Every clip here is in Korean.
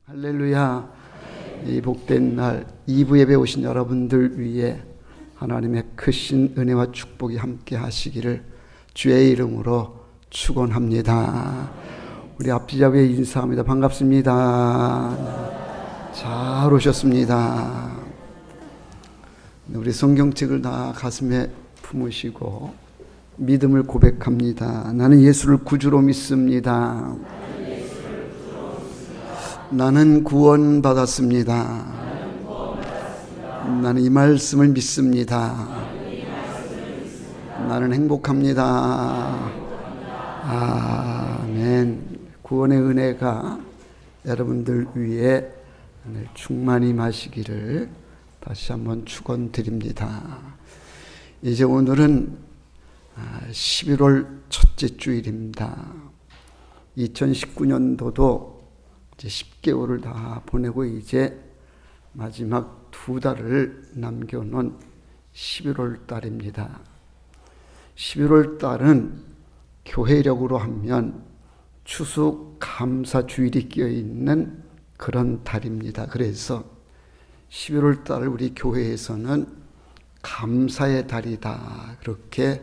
할렐루야. 이 복된 날 2부 예배 오신 여러분들 위해 하나님의 크신 은혜와 축복이 함께 하시기를 주의 이름으로 축원합니다. 우리 앞지잡에 인사합니다. 반갑습니다. 잘 오셨습니다. 우리 성경책을 다 가슴에 품으시고 믿음을 고백합니다. 나는 예수를 구주로 믿습니다. 나는 구원받았습니다. 나는 이 말씀을 믿습니다. 나는 행복합니다. 아멘. 구원의 은혜가 여러분들 위에 충만히 마시기를 다시 한번 축원드립니다. 이제 오늘은 11월 첫째 주일입니다. 2019년도도 이제 10개월을 다 보내고 이제 마지막 2달을 남겨놓은 11월 달입니다. 11월 달은 교회력으로 하면 추수감사주일이 끼어있는 그런 달입니다. 그래서 11월 달을 우리 교회에서는 감사의 달이다 그렇게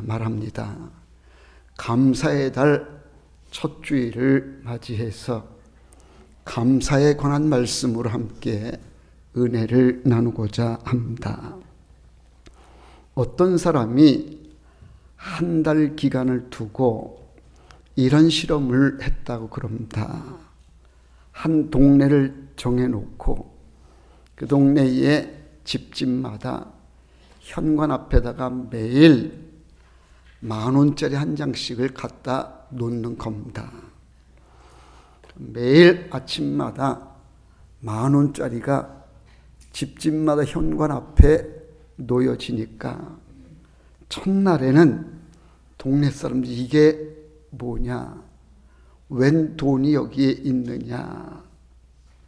말합니다. 감사의 달 첫 주일을 맞이해서 감사에 관한 말씀으로 함께 은혜를 나누고자 합니다. 어떤 사람이 한 달 기간을 두고 이런 실험을 했다고 그럽니다. 한 동네를 정해놓고 그 동네의 집집마다 현관 앞에다가 매일 10,000원짜리 한 장씩을 갖다 놓는 겁니다. 매일 아침마다 10,000원짜리가 집집마다 현관 앞에 놓여지니까 첫날에는 동네 사람들이 이게 뭐냐, 웬 돈이 여기에 있느냐,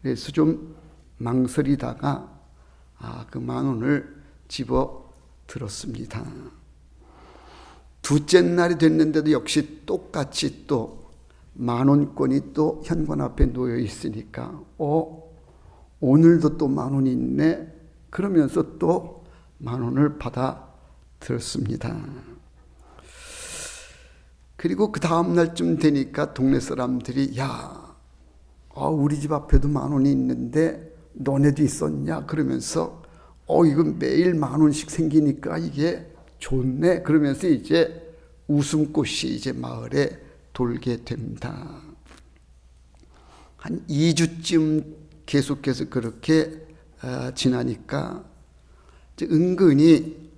그래서 좀 망설이다가 그 10,000원을 집어 들었습니다. 둘째 날이 됐는데도 역시 똑같이 또 10,000원권이 또 현관 앞에 놓여 있으니까 오늘도 또 10,000원이 있네 그러면서 또 10,000원을 받아 들었습니다. 그리고 그 다음 날쯤 되니까 동네 사람들이 우리 집 앞에도 10,000원이 있는데 너네도 있었냐 그러면서 이건 매일 10,000원씩 생기니까 이게 좋네 그러면서 이제 웃음꽃이 이제 마을에 돌게 됩니다. 한 2주쯤 계속해서 그렇게 지나니까 이제 은근히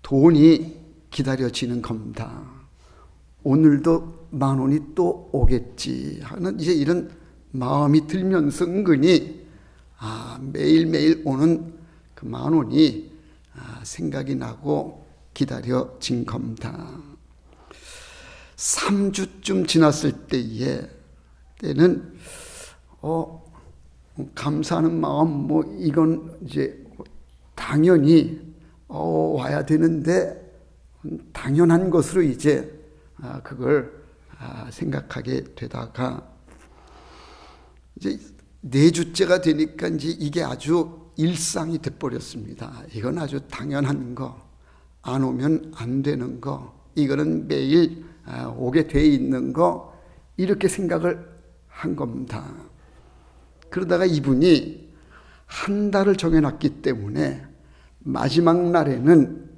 돈이 기다려지는 겁니다. 오늘도 10,000원이 또 오겠지 하는 이제 이런 마음이 들면서 은근히 매일매일 오는 그 10,000원이 생각이 나고 기다려진 겁니다. 3주쯤 지났을 때는 감사하는 마음 이건 이제 당연히 와야 되는데 당연한 것으로 이제 그걸 생각하게 되다가 이제 4주째가 되니까 이제 이게 아주 일상이 돼버렸습니다. 이건 아주 당연한 거, 안 오면 안 되는 거, 이거는 매일 오게 돼 있는 거, 이렇게 생각을 한 겁니다. 그러다가 이분이 한 달을 정해놨기 때문에 마지막 날에는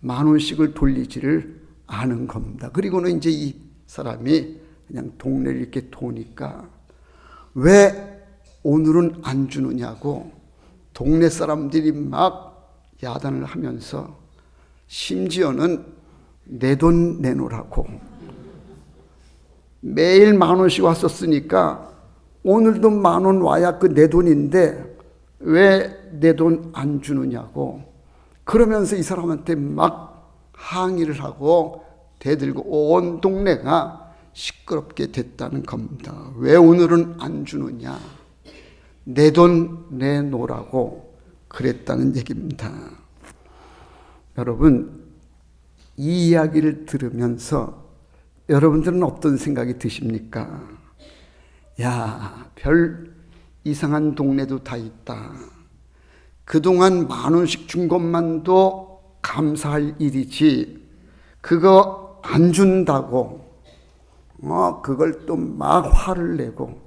10,000원씩을 돌리지를 않은 겁니다. 그리고는 이제 이 사람이 그냥 동네를 이렇게 도니까 왜 오늘은 안 주느냐고 동네 사람들이 막 야단을 하면서 심지어는 내 돈 내놓으라고 매일 10,000원씩 왔었으니까 오늘도 10,000원 와야 그 내 돈인데 왜 내 돈 안 주느냐고 그러면서 이 사람한테 막 항의를 하고 대들고 온 동네가 시끄럽게 됐다는 겁니다. 왜 오늘은 안 주느냐, 내 돈 내놓으라고 그랬다는 얘기입니다. 여러분, 이 이야기를 들으면서 여러분들은 어떤 생각이 드십니까? 야, 별 이상한 동네도 다 있다. 그동안 10,000원씩 준 것만도 감사할 일이지 그거 안 준다고 그걸 또 막 화를 내고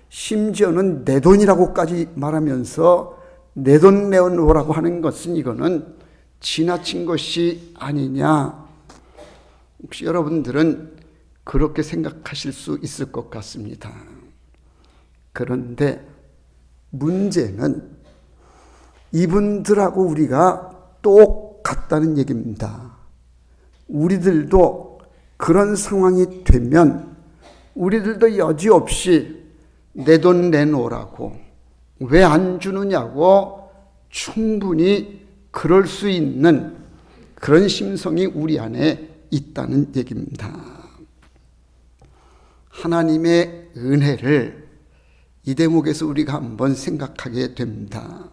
심지어는 내 돈이라고까지 말하면서 내 돈 내어놓으라고 하는 것은 이거는 지나친 것이 아니냐. 혹시 여러분들은 그렇게 생각하실 수 있을 것 같습니다. 그런데 문제는 이분들하고 우리가 똑같다는 얘기입니다. 우리들도 그런 상황이 되면 우리들도 여지없이 내 돈 내놓으라고 왜 안 주느냐고 충분히 그럴 수 있는 그런 심성이 우리 안에 있다는 얘기입니다. 하나님의 은혜를 이 대목에서 우리가 한번 생각하게 됩니다.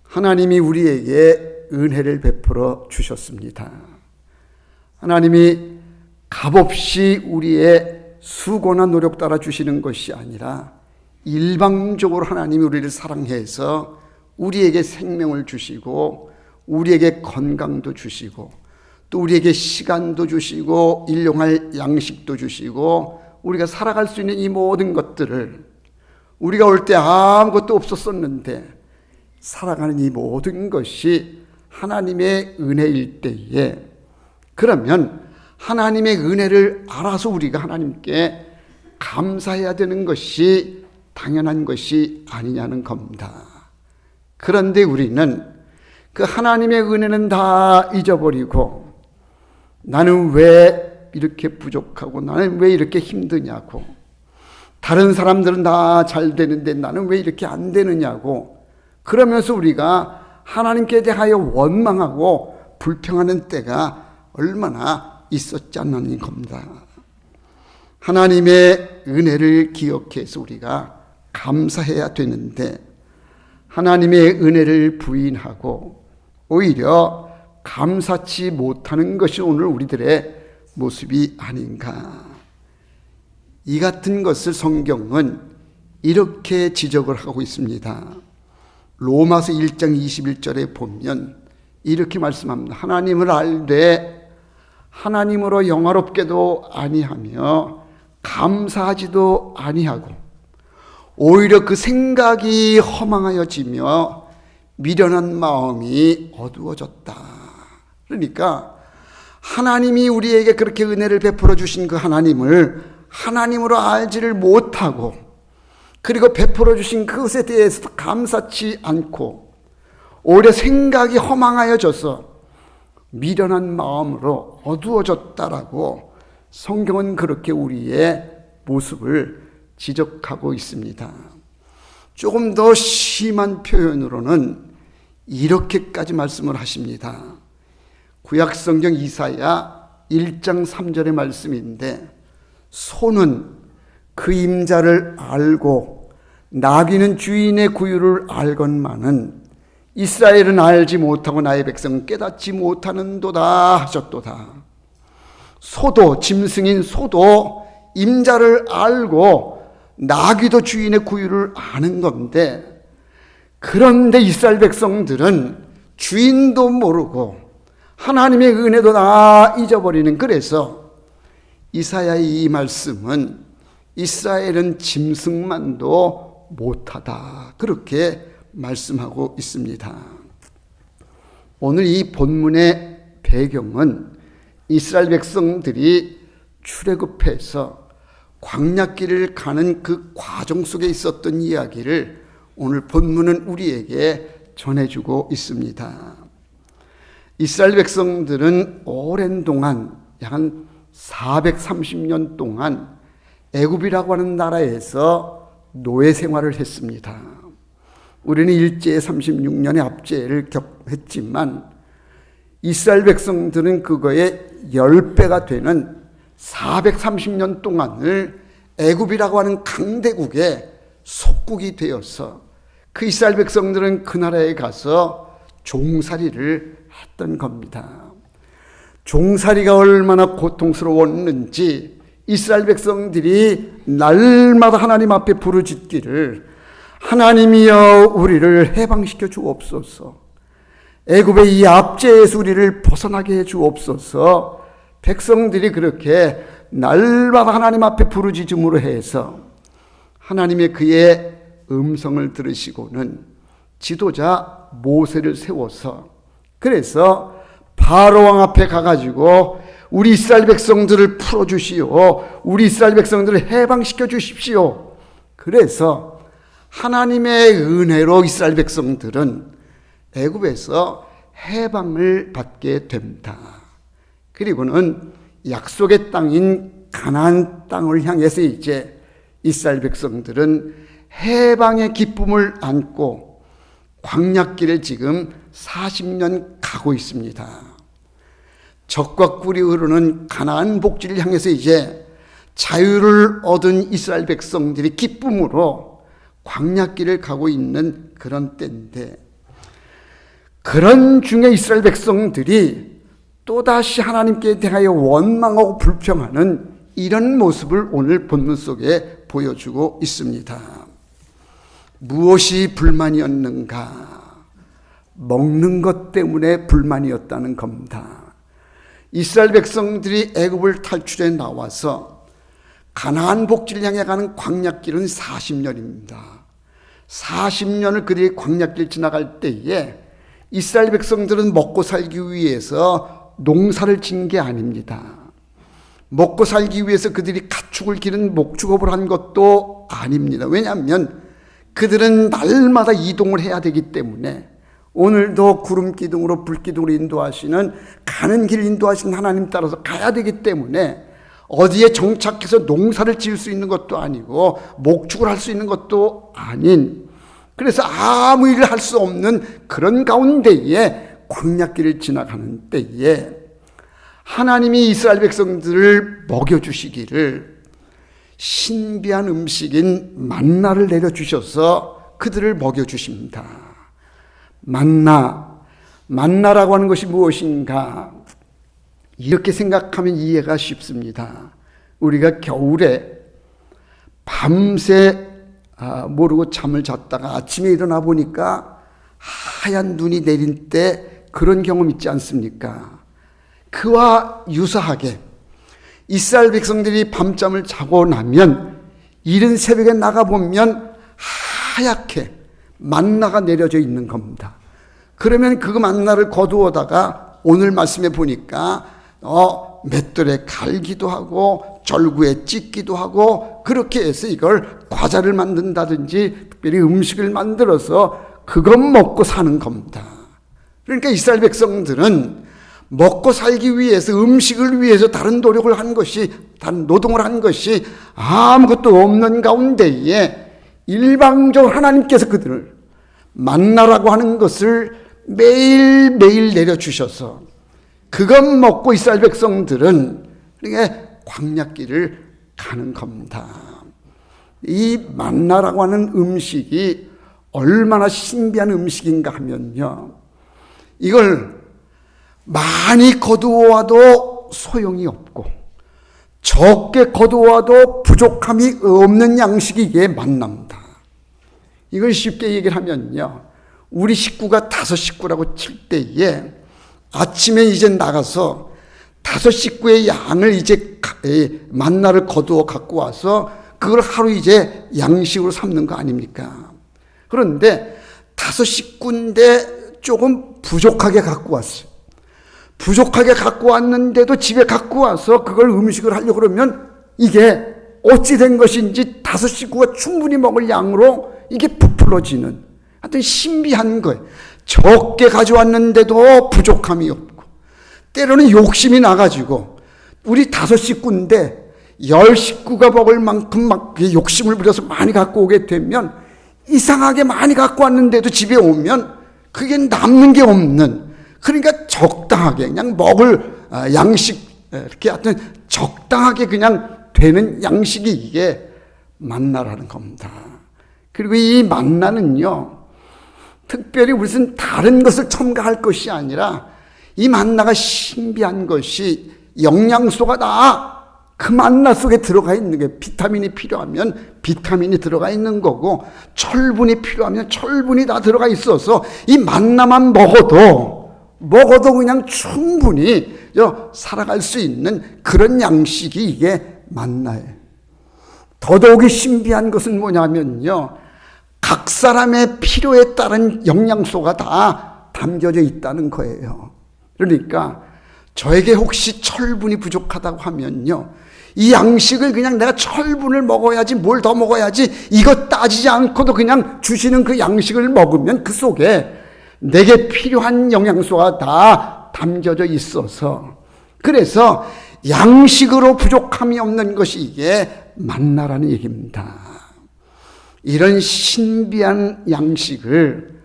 하나님이 우리에게 은혜를 베풀어 주셨습니다. 하나님이 값없이 우리의 수고나 노력 따라 주시는 것이 아니라 일방적으로 하나님이 우리를 사랑해서 우리에게 생명을 주시고 우리에게 건강도 주시고 또 우리에게 시간도 주시고 일용할 양식도 주시고 우리가 살아갈 수 있는 이 모든 것들을 우리가 올 때 아무것도 없었었는데 살아가는 이 모든 것이 하나님의 은혜일 때에 그러면 하나님의 은혜를 알아서 우리가 하나님께 감사해야 되는 것이 당연한 것이 아니냐는 겁니다. 그런데 우리는 그 하나님의 은혜는 다 잊어버리고 나는 왜 이렇게 부족하고 나는 왜 이렇게 힘드냐고 다른 사람들은 다 잘 되는데 나는 왜 이렇게 안 되느냐고 그러면서 우리가 하나님께 대하여 원망하고 불평하는 때가 얼마나 있었지 않는 겁니다. 하나님의 은혜를 기억해서 우리가 감사해야 되는데 하나님의 은혜를 부인하고 오히려 감사치 못하는 것이 오늘 우리들의 모습이 아닌가. 이 같은 것을 성경은 이렇게 지적을 하고 있습니다. 로마서 1장 21절에 보면 이렇게 말씀합니다. 하나님을 알되 하나님으로 영화롭게도 아니하며 감사하지도 아니하고 오히려 그 생각이 허망하여지며 미련한 마음이 어두워졌다. 그러니까 하나님이 우리에게 그렇게 은혜를 베풀어 주신 그 하나님을 하나님으로 알지를 못하고 그리고 베풀어 주신 그것에 대해서도 감사치 않고 오히려 생각이 허망하여져서 미련한 마음으로 어두워졌다라고 성경은 그렇게 우리의 모습을 지적하고 있습니다. 조금 더 심한 표현으로는 이렇게까지 말씀을 하십니다. 구약성경 이사야 1장 3절의 말씀인데 소는 그 임자를 알고 나귀는 주인의 구유를 알건만은 이스라엘은 알지 못하고 나의 백성은 깨닫지 못하는도다 하셨도다. 소도 짐승인 소도 임자를 알고 나귀도 주인의 구유를 아는 건데 그런데 이스라엘 백성들은 주인도 모르고 하나님의 은혜도 다 잊어버리는 그래서 이사야의 이 말씀은 이스라엘은 짐승만도 못하다 그렇게 말씀하고 있습니다. 오늘 이 본문의 배경은 이스라엘 백성들이 출애굽해서 광야길을 가는 그 과정 속에 있었던 이야기를 오늘 본문은 우리에게 전해주고 있습니다. 이스라엘 백성들은 오랜 동안 약 한 430년 동안 애굽이라고 하는 나라에서 노예 생활을 했습니다. 우리는 일제 36년의 압제를 했지만 이스라엘 백성들은 그거의 10배가 되는 430년 동안을 애굽이라고 하는 강대국의 속국이 되어서 그 이스라엘 백성들은 그 나라에 가서 종살이를 했던 겁니다. 종살이가 얼마나 고통스러웠는지 이스라엘 백성들이 날마다 하나님 앞에 부르짖기를 하나님이여 우리를 해방시켜 주옵소서, 애굽의 이 압제에서 우리를 벗어나게 해 주옵소서. 백성들이 그렇게 날마다 하나님 앞에 부르짖음으로 해서 하나님의 그의 음성을 들으시고는 지도자 모세를 세워서, 그래서 바로 왕 앞에 가가지고 우리 이스라엘 백성들을 풀어주시오, 우리 이스라엘 백성들을 해방시켜 주십시오. 그래서 하나님의 은혜로 이스라엘 백성들은 애굽에서 해방을 받게 됩니다. 그리고는 약속의 땅인 가나안 땅을 향해서 이제 이스라엘 백성들은 해방의 기쁨을 안고 광야길을 지금 40년 가고 있습니다. 적과 꿀이 흐르는 가나안 복지를 향해서 이제 자유를 얻은 이스라엘 백성들이 기쁨으로 광야길을 가고 있는 그런 때인데, 그런 중에 이스라엘 백성들이 또다시 하나님께 대하여 원망하고 불평하는 이런 모습을 오늘 본문 속에 보여주고 있습니다. 무엇이 불만이었는가? 먹는 것 때문에 불만이었다는 겁니다. 이스라엘 백성들이 애굽을 탈출해 나와서 가나안 복지를 향해 가는 광야길은 40년입니다. 40년을 그들이 광야길 지나갈 때에 이스라엘 백성들은 먹고 살기 위해서 농사를 지은 게 아닙니다. 먹고 살기 위해서 그들이 가축을 기른 목축업을 한 것도 아닙니다. 왜냐하면 그들은 날마다 이동을 해야 되기 때문에, 오늘도 구름 기둥으로 불 기둥으로 인도하시는, 가는 길 인도하시는 하나님 따라서 가야 되기 때문에 어디에 정착해서 농사를 지을 수 있는 것도 아니고 목축을 할 수 있는 것도 아닌, 그래서 아무 일을 할 수 없는 그런 가운데에 광야길을 지나가는 때에 하나님이 이스라엘 백성들을 먹여주시기를 신비한 음식인 만나를 내려주셔서 그들을 먹여주십니다. 만나라고 하는 것이 무엇인가? 이렇게 생각하면 이해가 쉽습니다. 우리가 겨울에 밤새 모르고 잠을 잤다가 아침에 일어나 보니까 하얀 눈이 내린 때 그런 경험 있지 않습니까? 그와 유사하게 이스라엘 백성들이 밤잠을 자고 나면 이른 새벽에 나가보면 하얗게 만나가 내려져 있는 겁니다. 그러면 그 만나를 거두어다가 오늘 말씀에 보니까 맷돌에 갈기도 하고 절구에 찢기도 하고, 그렇게 해서 이걸 과자를 만든다든지 특별히 음식을 만들어서 그것 먹고 사는 겁니다. 그러니까 이스라엘 백성들은 먹고 살기 위해서, 음식을 위해서 다른 노력을 한 것이, 다른 노동을 한 것이 아무것도 없는 가운데에 일방적으로 하나님께서 그들을 만나라고 하는 것을 매일매일 내려주셔서 그것 먹고 이스라엘 백성들은 광야길을 가는 겁니다. 이 만나라고 하는 음식이 얼마나 신비한 음식인가 하면요, 이걸 많이 거두어와도 소용이 없고 적게 거두어와도 부족함이 없는 양식이 이게 만납니다. 이걸 쉽게 얘기를 하면요, 우리 식구가 5식구라고 칠 때에 아침에 이제 나가서 5식구의 양을 이제 만나를 거두어 갖고 와서 그걸 하루 이제 양식으로 삼는 거 아닙니까? 그런데 5식구인데 조금 부족하게 갖고 왔어요. 부족하게 갖고 왔는데도 집에 갖고 와서 그걸 음식을 하려고 그러면 이게 어찌 된 것인지 5식구가 충분히 먹을 양으로 이게 부풀어지는, 하여튼 신비한 거예요. 적게 가져왔는데도 부족함이 없고, 때로는 욕심이 나가지고 우리 5식구인데 10식구가 먹을 만큼 막 욕심을 부려서 많이 갖고 오게 되면, 이상하게 많이 갖고 왔는데도 집에 오면 그게 남는 게 없는, 그러니까 적당하게 그냥 먹을 양식, 이렇게 하여튼 적당하게 그냥 되는 양식이 이게 만나라는 겁니다. 그리고 이 만나는요, 특별히 무슨 다른 것을 첨가할 것이 아니라 이 만나가 신비한 것이 영양소가 다 그 만나 속에 들어가 있는 게 비타민이 필요하면 비타민이 들어가 있는 거고 철분이 필요하면 철분이 다 들어가 있어서 이 만나만 먹어도 그냥 충분히 살아갈 수 있는 그런 양식이 이게 만나예요. 더더욱이 신비한 것은 뭐냐면요, 각 사람의 필요에 따른 영양소가 다 담겨져 있다는 거예요. 그러니까 저에게 혹시 철분이 부족하다고 하면요, 이 양식을 그냥 내가 철분을 먹어야지 뭘 더 먹어야지 이거 따지지 않고도 그냥 주시는 그 양식을 먹으면 그 속에 내게 필요한 영양소가 다 담겨져 있어서, 그래서 양식으로 부족함이 없는 것이 이게 만나라는 얘기입니다. 이런 신비한 양식을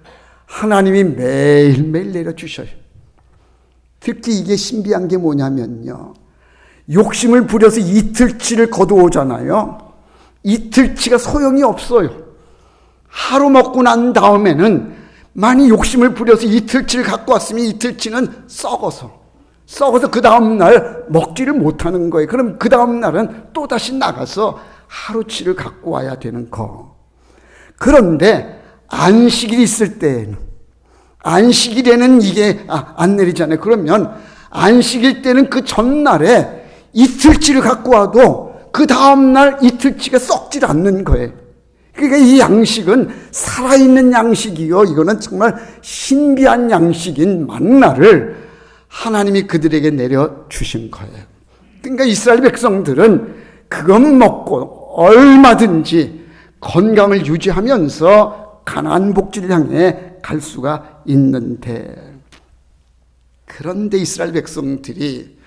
하나님이 매일매일 내려주셔요. 특히 이게 신비한 게 뭐냐면요, 욕심을 부려서 이틀치를 거두오잖아요. 이틀치가 소용이 없어요. 하루 먹고 난 다음에는 많이 욕심을 부려서 이틀치를 갖고 왔으면 이틀치는 썩어서 그 다음날 먹지를 못하는 거예요. 그럼 그 다음날은 또다시 나가서 하루치를 갖고 와야 되는 거. 그런데 안식일이 있을 때에는, 안식일에는 이게 안 내리잖아요. 그러면 안식일 때는 그 전날에 이틀치를 갖고 와도 그 다음날 이틀치가 썩질 않는 거예요. 그러니까 이 양식은 살아있는 양식이요, 이거는 정말 신비한 양식인 만나를 하나님이 그들에게 내려주신 거예요. 그러니까 이스라엘 백성들은 그것 먹고 얼마든지 건강을 유지하면서 가나안 복지를 향해 갈 수가 있는데, 그런데 이스라엘 백성들이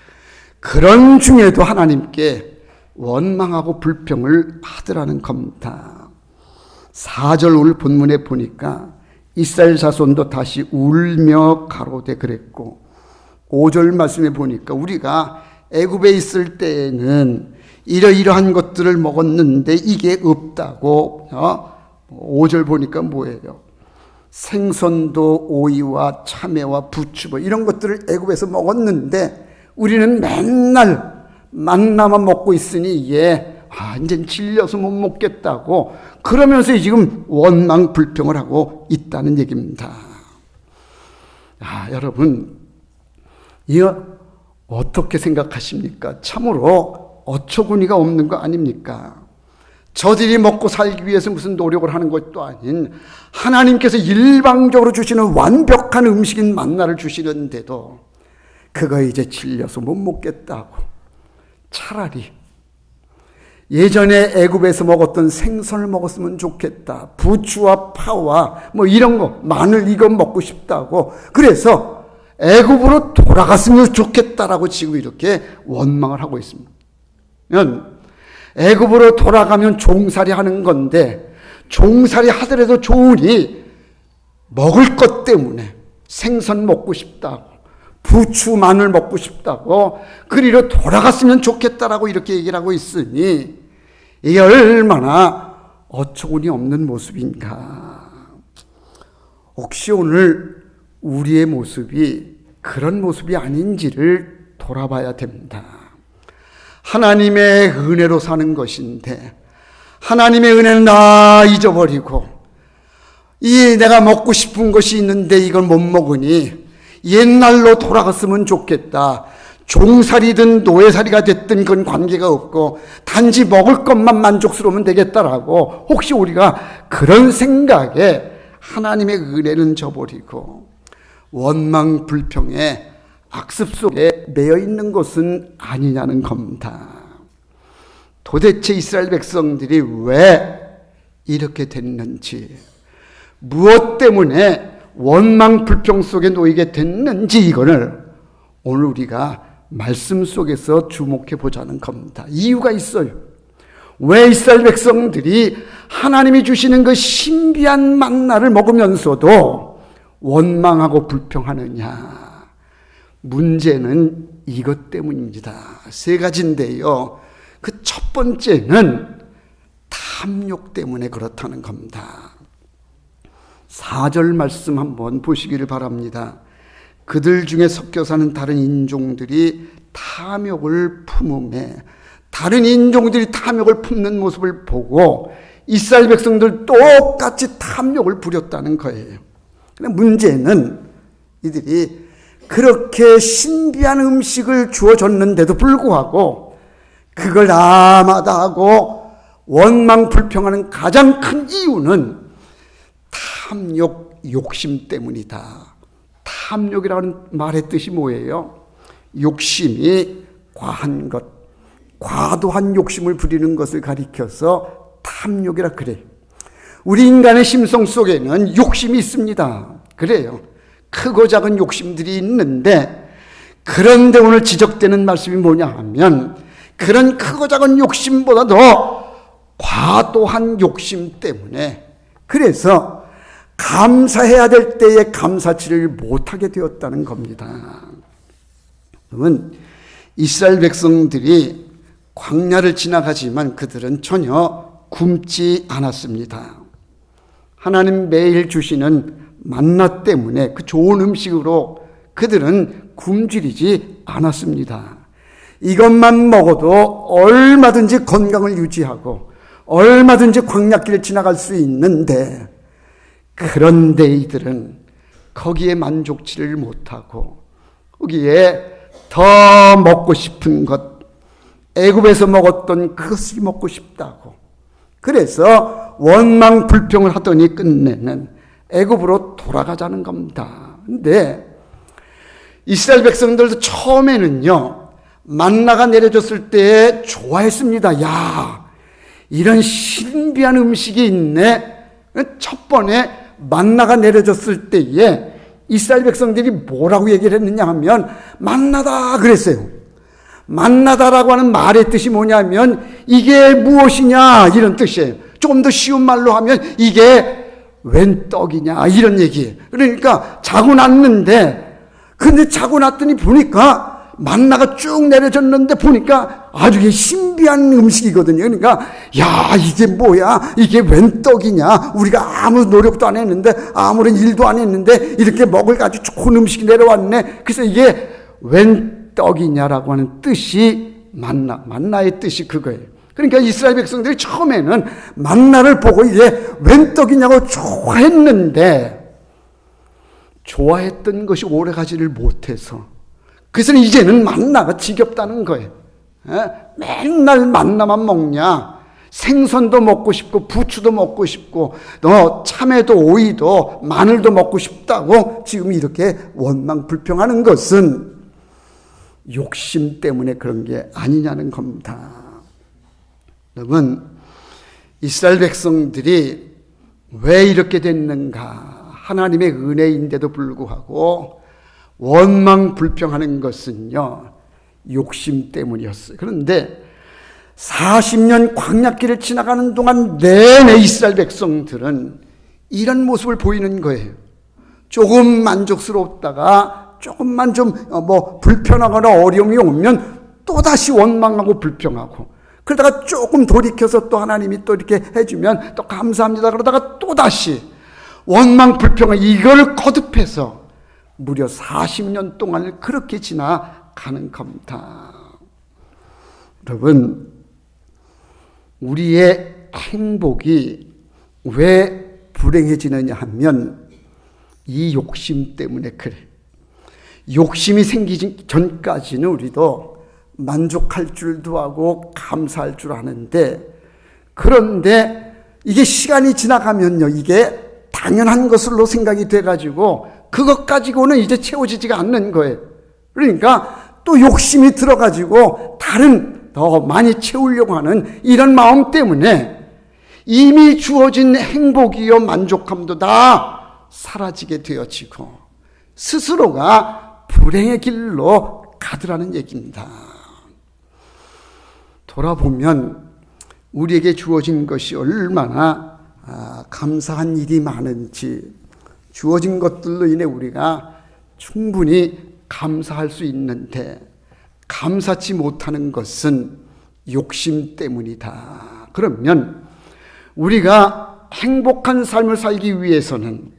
그런 중에도 하나님께 원망하고 불평을 받으라는 겁니다. 4절 오늘 본문에 보니까 이스라엘 자손도 다시 울며 가로되 그랬고, 5절 말씀에 보니까 우리가 애굽에 있을 때에는 이러이러한 것들을 먹었는데 이게 없다고. 5절 보니까 뭐예요? 생선도 오이와 참외와 부추 이런 것들을 애굽에서 먹었는데 우리는 맨날 만나만 먹고 있으니 이게 이제 질려서 못 먹겠다고 그러면서 지금 원망 불평을 하고 있다는 얘기입니다. 여러분, 이거 어떻게 생각하십니까? 참으로 어처구니가 없는 거 아닙니까? 저들이 먹고 살기 위해서 무슨 노력을 하는 것도 아닌 하나님께서 일방적으로 주시는 완벽한 음식인 만나를 주시는데도 그거 이제 질려서 못 먹겠다고. 차라리 예전에 애굽에서 먹었던 생선을 먹었으면 좋겠다. 부추와 파와 이런 거, 마늘 이거 먹고 싶다고. 그래서 애굽으로 돌아갔으면 좋겠다라고 지금 이렇게 원망을 하고 있습니다. 애굽으로 돌아가면 종살이 하는 건데 종살이 하더라도 좋으니 먹을 것 때문에 생선 먹고 싶다고, 부추 마늘 먹고 싶다고, 그리로 돌아갔으면 좋겠다라고 이렇게 얘기를 하고 있으니 이게 얼마나 어처구니 없는 모습인가. 혹시 오늘 우리의 모습이 그런 모습이 아닌지를 돌아봐야 됩니다. 하나님의 은혜로 사는 것인데 하나님의 은혜는 다 잊어버리고 내가 먹고 싶은 것이 있는데 이걸 못 먹으니 옛날로 돌아갔으면 좋겠다. 종살이든 노예살이가 됐든 그건 관계가 없고 단지 먹을 것만 만족스러우면 되겠다라고 혹시 우리가 그런 생각에 하나님의 은혜는 저버리고 원망 불평에 악습 속에 매여 있는 것은 아니냐는 겁니다. 도대체 이스라엘 백성들이 왜 이렇게 됐는지, 무엇 때문에 원망 불평 속에 놓이게 됐는지 이거를 오늘 우리가 말씀 속에서 주목해 보자는 겁니다. 이유가 있어요. 왜 이스라엘 백성들이 하나님이 주시는 그 신비한 만나를 먹으면서도 원망하고 불평하느냐? 문제는 이것 때문입니다. 세 가지인데요. 그 첫 번째는 탐욕 때문에 그렇다는 겁니다. 4절 말씀 한번 보시기를 바랍니다. 그들 중에 섞여 사는 다른 인종들이 탐욕을 품음에 다른 인종들이 탐욕을 품는 모습을 보고 이스라엘 백성들 똑같이 탐욕을 부렸다는 거예요. 그런데 문제는 이들이 그렇게 신비한 음식을 주어줬는데도 불구하고 그걸 아마다하고 원망 불평하는 가장 큰 이유는 탐욕, 욕심 때문이다. 탐욕이라는 말의 뜻이 뭐예요? 욕심이 과한 것, 과도한 욕심을 부리는 것을 가리켜서 탐욕이라 그래요. 우리 인간의 심성 속에는 욕심이 있습니다. 그래요. 크고 작은 욕심들이 있는데, 그런데 오늘 지적되는 말씀이 뭐냐 하면 그런 크고 작은 욕심보다도 과도한 욕심 때문에, 그래서 감사해야 될 때에 감사치를 못하게 되었다는 겁니다. 그러면 이스라엘 백성들이 광야를 지나가지만 그들은 전혀 굶지 않았습니다. 하나님 매일 주시는 만나 때문에 그 좋은 음식으로 그들은 굶주리지 않았습니다. 이것만 먹어도 얼마든지 건강을 유지하고 얼마든지 광야길을 지나갈 수 있는데, 그런데 이들은 거기에 만족치를 못하고 거기에 더 먹고 싶은 것, 애굽에서 먹었던 그것이 먹고 싶다고, 그래서 원망 불평을 하더니 끝내는 애굽으로 돌아가자는 겁니다. 근데 이스라엘 백성들도 처음에는요, 만나가 내려졌을 때 좋아했습니다. 야, 이런 신비한 음식이 있네. 첫 번에 만나가 내려졌을 때에 이스라엘 백성들이 뭐라고 얘기를 했느냐 하면 만나다 그랬어요. 만나다라고 하는 말의 뜻이 뭐냐면 이게 무엇이냐 이런 뜻이에요. 조금 더 쉬운 말로 하면 이게 웬 떡이냐 이런 얘기예요. 그러니까 자고 났는데, 근데 자고 났더니 보니까 만나가 쭉 내려졌는데 보니까 아주 신비한 음식이거든요. 그러니까 야, 이게 뭐야, 이게 웬 떡이냐, 우리가 아무 노력도 안 했는데 아무런 일도 안 했는데 이렇게 먹을 아주 좋은 음식이 내려왔네. 그래서 이게 웬 떡이냐라고 하는 뜻이 만나의 뜻이 그거예요. 그러니까 이스라엘 백성들이 처음에는 만나를 보고 이게 웬 떡이냐고 좋아했는데, 좋아했던 것이 오래가지를 못해서 그래서 이제는 만나가 지겹다는 거예요. 맨날 만나만 먹냐, 생선도 먹고 싶고 부추도 먹고 싶고 참외도 오이도 마늘도 먹고 싶다고 지금 이렇게 원망 불평하는 것은 욕심 때문에 그런 게 아니냐는 겁니다. 여러분, 이스라엘 백성들이 왜 이렇게 됐는가? 하나님의 은혜인데도 불구하고 원망 불평하는 것은요, 욕심 때문이었어요. 그런데 40년 광야길을 지나가는 동안 내내 이스라엘 백성들은 이런 모습을 보이는 거예요. 조금 만족스럽다가 조금만 좀 불편하거나 어려움이 오면 또다시 원망하고 불평하고, 그러다가 조금 돌이켜서 또 하나님이 또 이렇게 해주면 또 감사합니다 그러다가 또다시 원망 불평을, 이걸 거듭해서 무려 40년 동안을 그렇게 지나가는 겁니다. 여러분, 우리의 행복이 왜 불행해지느냐 하면 이 욕심 때문에 그래. 욕심이 생기기 전까지는 우리도 만족할 줄도 하고 감사할 줄 아는데, 그런데 이게 시간이 지나가면요, 이게 당연한 것으로 생각이 돼가지고 그것 가지고는 이제 채워지지가 않는 거예요. 그러니까 또 욕심이 들어가지고 다른 더 많이 채우려고 하는 이런 마음 때문에 이미 주어진 행복이요 만족함도 다 사라지게 되어지고 스스로가 불행의 길로 가더라는 얘기입니다. 돌아보면 우리에게 주어진 것이 얼마나 감사한 일이 많은지, 주어진 것들로 인해 우리가 충분히 감사할 수 있는데 감사치 못하는 것은 욕심 때문이다. 그러면 우리가 행복한 삶을 살기 위해서는,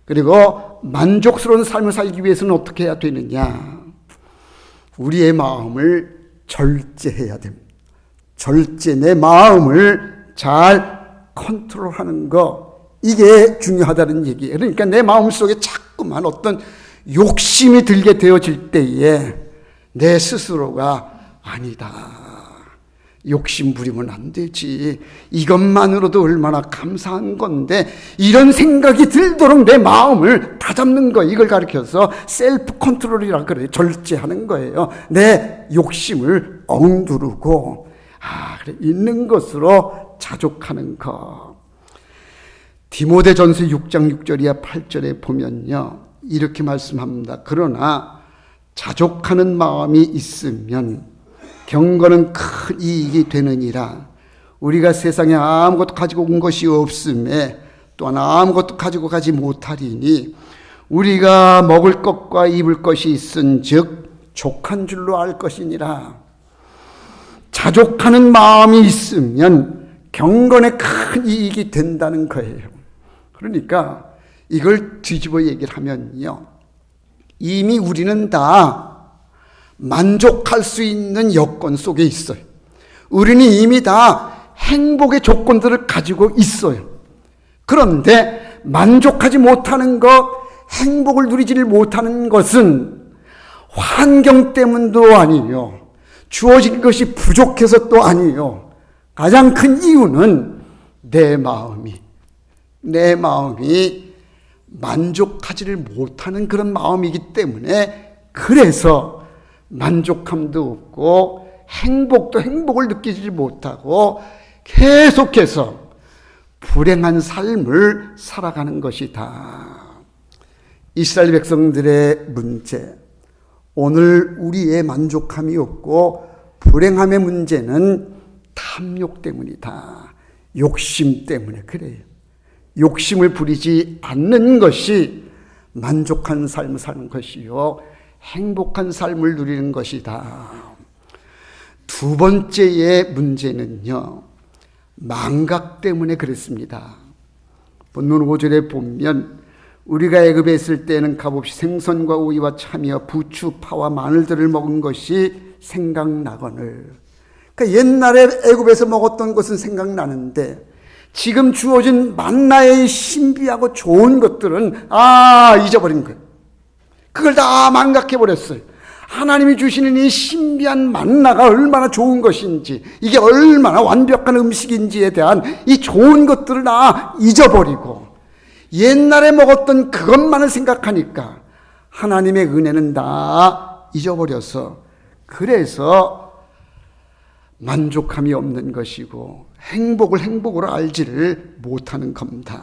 그리고 만족스러운 삶을 살기 위해서는 어떻게 해야 되느냐? 우리의 마음을 절제해야 됩니다. 절제, 내 마음을 잘 컨트롤하는 거, 이게 중요하다는 얘기예요. 그러니까 내 마음속에 자꾸만 어떤 욕심이 들게 되어질 때에 내 스스로가 아니다, 욕심 부리면 안 되지, 이것만으로도 얼마나 감사한 건데, 이런 생각이 들도록 내 마음을 다잡는 거, 이걸 가르쳐서 셀프 컨트롤이라고 그래요. 절제하는 거예요. 내 욕심을 억누르고 그래, 있는 것으로 자족하는 것. 디모데전서 6장 6절이야 8절에 보면요, 이렇게 말씀합니다. 그러나 자족하는 마음이 있으면 경건은 큰 이익이 되느니라. 우리가 세상에 아무것도 가지고 온 것이 없음에 또한 아무것도 가지고 가지 못하리니 우리가 먹을 것과 입을 것이 있은즉 족한 줄로 알 것이니라. 자족하는 마음이 있으면 경건에 큰 이익이 된다는 거예요. 그러니까 이걸 뒤집어 얘기를 하면요, 이미 우리는 다 만족할 수 있는 여건 속에 있어요. 우리는 이미 다 행복의 조건들을 가지고 있어요. 그런데 만족하지 못하는 것, 행복을 누리지를 못하는 것은 환경 때문도 아니에요. 주어진 것이 부족해서 또 아니에요. 가장 큰 이유는 내 마음이 만족하지를 못하는 그런 마음이기 때문에, 그래서 만족함도 없고 행복을 느끼지 못하고 계속해서 불행한 삶을 살아가는 것이다. 이스라엘 백성들의 문제, 오늘 우리의 만족함이 없고 불행함의 문제는 탐욕 때문이다. 욕심 때문에 그래요. 욕심을 부리지 않는 것이 만족한 삶을 사는 것이요, 행복한 삶을 누리는 것이다. 두 번째의 문제는요, 망각 때문에 그렇습니다. 본문 5절에 보면 우리가 애굽에 있을 때는 값없이 생선과 오이와 참이와 부추, 파와 마늘들을 먹은 것이 생각나거늘. 그러니까 옛날에 애굽에서 먹었던 것은 생각나는데 지금 주어진 만나의 신비하고 좋은 것들은 잊어버린 거예요. 그걸 다 망각해버렸어요. 하나님이 주시는 이 신비한 만나가 얼마나 좋은 것인지, 이게 얼마나 완벽한 음식인지에 대한 이 좋은 것들을 다 잊어버리고 옛날에 먹었던 그것만을 생각하니까 하나님의 은혜는 다 잊어버려서, 그래서 만족함이 없는 것이고 행복을 행복으로 알지를 못하는 겁니다.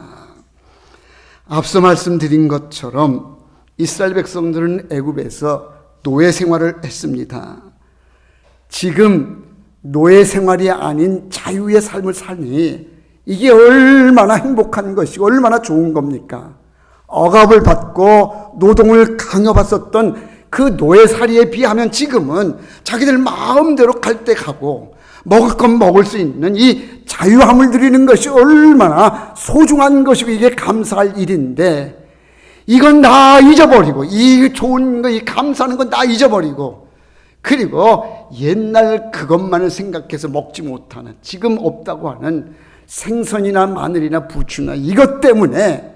앞서 말씀드린 것처럼 이스라엘 백성들은 애굽에서 노예 생활을 했습니다. 지금 노예 생활이 아닌 자유의 삶을 사니 이게 얼마나 행복한 것이고 얼마나 좋은 겁니까? 억압을 받고 노동을 강요받았던 그 노예살이에 비하면 지금은 자기들 마음대로 갈 때 가고 먹을 건 먹을 수 있는 이 자유함을 누리는 것이 얼마나 소중한 것이고 이게 감사할 일인데, 이건 다 잊어버리고, 이 좋은 거, 이 감사하는 건 다 잊어버리고, 그리고 옛날 그것만을 생각해서 먹지 못하는, 지금 없다고 하는 생선이나 마늘이나 부추나 이것 때문에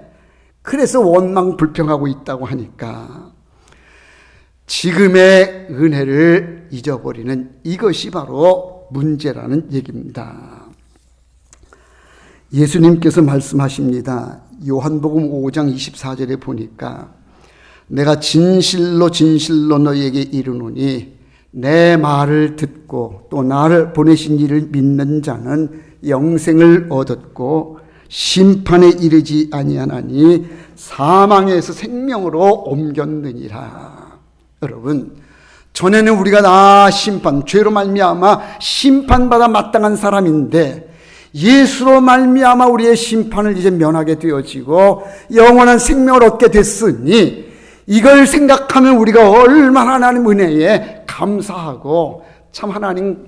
그래서 원망 불평하고 있다고 하니까 지금의 은혜를 잊어버리는 이것이 바로 문제라는 얘기입니다. 예수님께서 말씀하십니다. 요한복음 5장 24절에 보니까 내가 진실로 진실로 너희에게 이르노니 내 말을 듣고 또 나를 보내신 이를 믿는 자는 영생을 얻었고 심판에 이르지 아니하나니 사망에서 생명으로 옮겼느니라. 여러분, 전에는 우리가 다 죄로 말미암아 심판받아 마땅한 사람인데 예수로 말미암아 우리의 심판을 이제 면하게 되어지고 영원한 생명을 얻게 됐으니, 이걸 생각하면 우리가 얼마나 하나님 은혜에 감사하고 참 하나님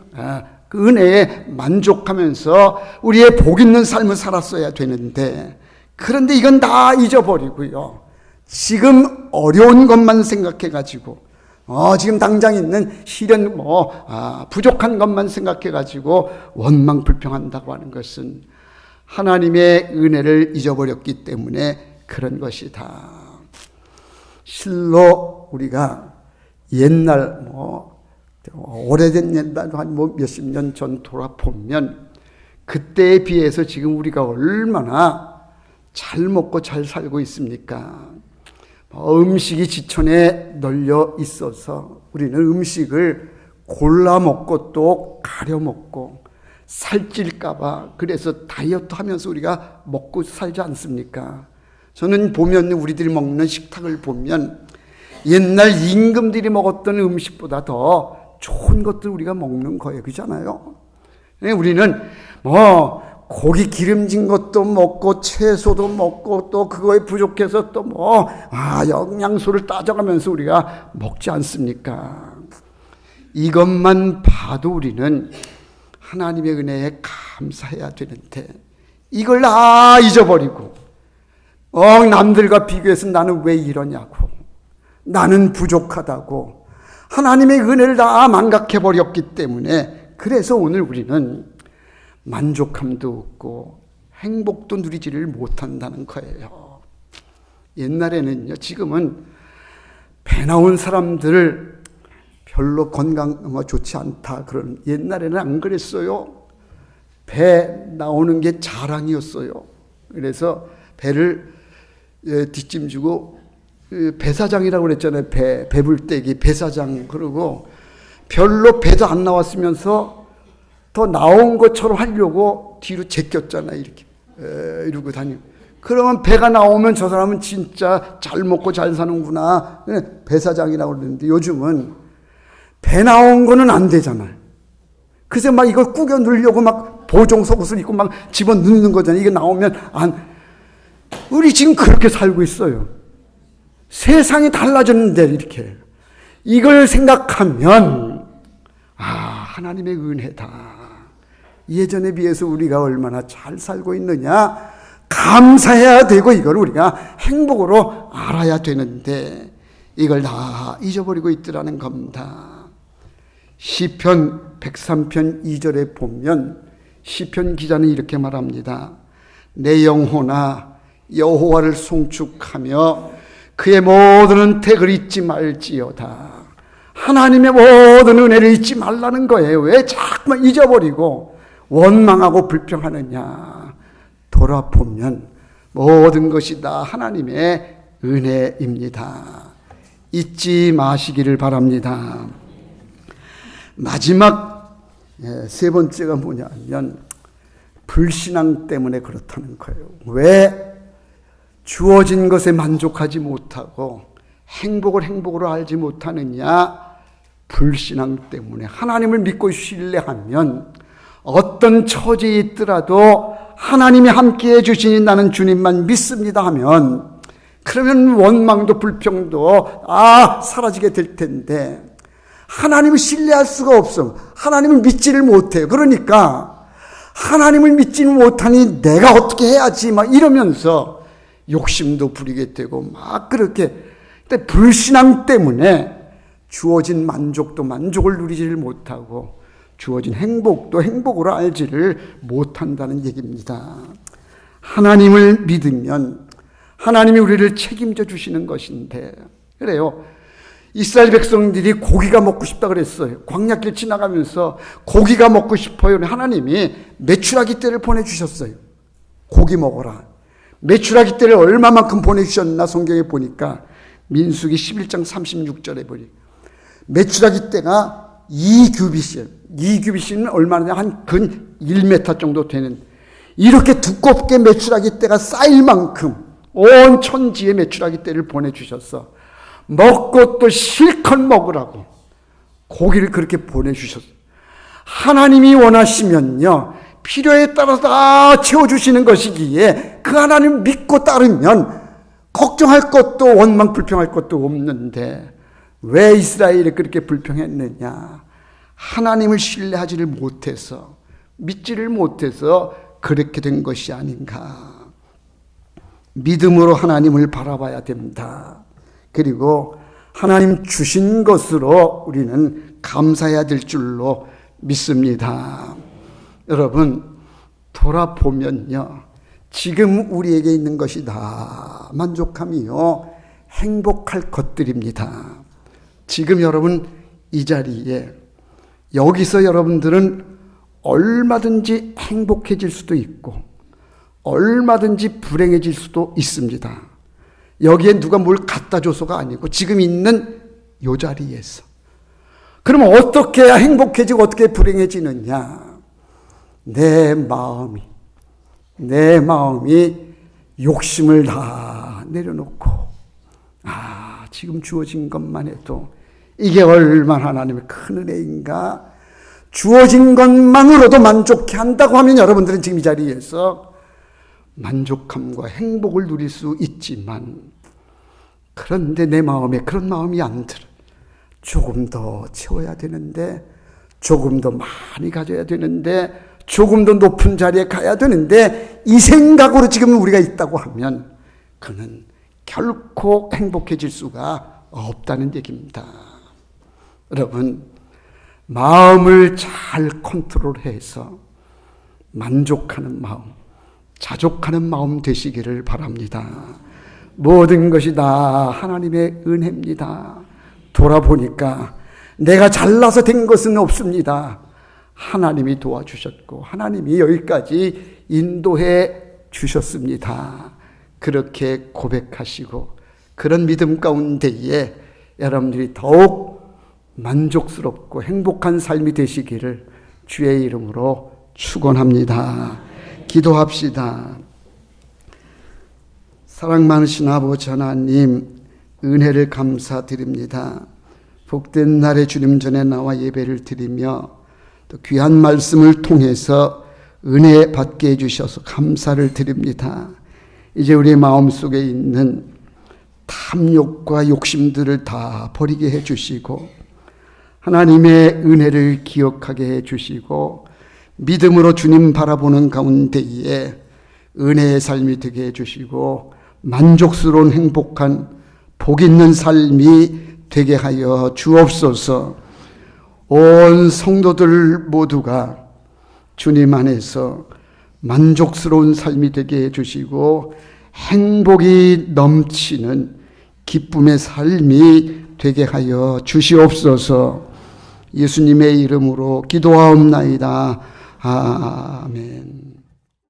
그 은혜에 만족하면서 우리의 복 있는 삶을 살았어야 되는데, 그런데 이건 다 잊어버리고요, 지금 어려운 것만 생각해가지고 지금 당장 있는 시련 부족한 것만 생각해가지고 원망 불평한다고 하는 것은 하나님의 은혜를 잊어버렸기 때문에 그런 것이다. 실로 우리가 옛날 오래된 옛날 한 몇십 년 전 돌아보면 그때에 비해서 지금 우리가 얼마나 잘 먹고 잘 살고 있습니까? 음식이 지천에 널려 있어서 우리는 음식을 골라 먹고 또 가려 먹고 살찔까봐 그래서 다이어트 하면서 우리가 먹고 살지 않습니까? 저는 보면 우리들이 먹는 식탁을 보면 옛날 임금들이 먹었던 음식보다 더 좋은 것들 우리가 먹는 거예요. 그렇잖아요? 우리는 고기 기름진 것도 먹고 채소도 먹고 또 그거에 부족해서 또 영양소를 따져가면서 우리가 먹지 않습니까? 이것만 봐도 우리는 하나님의 은혜에 감사해야 되는데 이걸 다 잊어버리고 남들과 비교해서 나는 왜 이러냐고, 나는 부족하다고 하나님의 은혜를 다 망각해버렸기 때문에 그래서 오늘 우리는 만족함도 없고 행복도 누리지를 못한다는 거예요. 옛날에는요, 지금은 배 나온 사람들 별로 건강 좋지 않다 그런, 옛날에는 안 그랬어요. 배 나오는 게 자랑이었어요. 그래서 배를 뒷짐지고 배사장이라고 그랬잖아요. 배불떼기 배사장. 그러고 별로 배도 안 나왔으면서 더 나온 것처럼 하려고 뒤로 제꼈잖아요. 이렇게 이러고 다니고. 그러면 배가 나오면 저 사람은 진짜 잘 먹고 잘 사는구나. 배사장이라고 그러는데 요즘은 배 나온 거는 안 되잖아요. 그래서 막 이걸 꾸겨 넣으려고 막 보종 속옷을 입고 막 집어 넣는 거잖아요. 이게 나오면 우리 지금 그렇게 살고 있어요. 세상이 달라졌는데 이렇게. 이걸 생각하면 하나님의 은혜다. 예전에 비해서 우리가 얼마나 잘 살고 있느냐 감사해야 되고 이걸 우리가 행복으로 알아야 되는데 이걸 다 잊어버리고 있더라는 겁니다. 시편 103편 2절에 보면 시편 기자는 이렇게 말합니다. 내 영혼아 여호와를 송축하며 그의 모든 은택을 잊지 말지어다. 하나님의 모든 은혜를 잊지 말라는 거예요. 왜 자꾸만 잊어버리고 원망하고 불평하느냐. 돌아보면 모든 것이 다 하나님의 은혜입니다. 잊지 마시기를 바랍니다. 마지막 세 번째가 뭐냐면 불신앙 때문에 그렇다는 거예요. 왜 주어진 것에 만족하지 못하고 행복을 행복으로 알지 못하느냐? 불신앙 때문에. 하나님을 믿고 신뢰하면 어떤 처지에 있더라도 하나님이 함께해 주시니 나는 주님만 믿습니다 하면 그러면 원망도 불평도 사라지게 될 텐데 하나님을 신뢰할 수가 없어. 하나님을 믿지를 못해요. 그러니까 하나님을 믿지는 못하니 내가 어떻게 해야지 막 이러면서 욕심도 부리게 되고 막 그렇게. 근데 불신앙 때문에 주어진 만족도 만족을 누리지를 못하고 주어진 행복도 행복으로 알지를 못한다는 얘기입니다. 하나님을 믿으면 하나님이 우리를 책임져 주시는 것인데 그래요. 이스라엘 백성들이 고기가 먹고 싶다 그랬어요. 광야길 지나가면서 고기가 먹고 싶어요. 하나님이 메추라기 떼를 보내주셨어요. 고기 먹어라. 메추라기 떼를 얼마만큼 보내주셨나 성경에 보니까 민수기 11장 36절에 보니 메추라기 떼가 2규빗이에요. 2규빗은 얼마나 한 근 1m 정도 되는 이렇게 두껍게 메추라기 떼가 쌓일 만큼 온 천지에 메추라기 떼를 보내주셨어. 먹고 또 실컷 먹으라고 고기를 그렇게 보내주셨어. 하나님이 원하시면요 필요에 따라서 다 채워주시는 것이기에 그 하나님 믿고 따르면 걱정할 것도 원망 불평할 것도 없는데 왜 이스라엘이 그렇게 불평했느냐? 하나님을 신뢰하지를 못해서 믿지를 못해서 그렇게 된 것이 아닌가. 믿음으로 하나님을 바라봐야 됩니다. 그리고 하나님 주신 것으로 우리는 감사해야 될 줄로 믿습니다. 여러분, 돌아보면요, 지금 우리에게 있는 것이 다 만족함이요 행복할 것들입니다. 지금 여러분 이 자리에 여기서 여러분들은 얼마든지 행복해질 수도 있고 얼마든지 불행해질 수도 있습니다. 여기에 누가 뭘 갖다 줘서가 아니고 지금 있는 이 자리에서. 그러면 어떻게 해야 행복해지고 어떻게 불행해지느냐? 내 마음이 욕심을 다 내려놓고, 지금 주어진 것만 해도 이게 얼마나 하나님의 큰 은혜인가? 주어진 것만으로도 만족해 한다고 하면 여러분들은 지금 이 자리에서 만족함과 행복을 누릴 수 있지만, 그런데 내 마음에 그런 마음이 안 들어. 조금 더 채워야 되는데, 조금 더 많이 가져야 되는데, 조금 더 높은 자리에 가야 되는데, 이 생각으로 지금 우리가 있다고 하면 그는 결코 행복해질 수가 없다는 얘기입니다. 여러분, 마음을 잘 컨트롤해서 만족하는 마음, 자족하는 마음 되시기를 바랍니다. 모든 것이 다 하나님의 은혜입니다. 돌아보니까 내가 잘나서 된 것은 없습니다. 하나님이 도와주셨고 하나님이 여기까지 인도해 주셨습니다. 그렇게 고백하시고 그런 믿음 가운데에 여러분들이 더욱 만족스럽고 행복한 삶이 되시기를 주의 이름으로 축원합니다. 기도합시다. 사랑 많으신 아버지 하나님, 은혜를 감사드립니다. 복된 날에 주님 전에 나와 예배를 드리며 또 귀한 말씀을 통해서 은혜 받게 해주셔서 감사를 드립니다. 이제 우리 마음속에 있는 탐욕과 욕심들을 다 버리게 해주시고 하나님의 은혜를 기억하게 해주시고 믿음으로 주님 바라보는 가운데에 은혜의 삶이 되게 해주시고 만족스러운 행복한 복 있는 삶이 되게 하여 주옵소서. 온 성도들 모두가 주님 안에서 만족스러운 삶이 되게 해주시고 행복이 넘치는 기쁨의 삶이 되게 하여 주시옵소서. 예수님의 이름으로 기도하옵나이다. 아멘.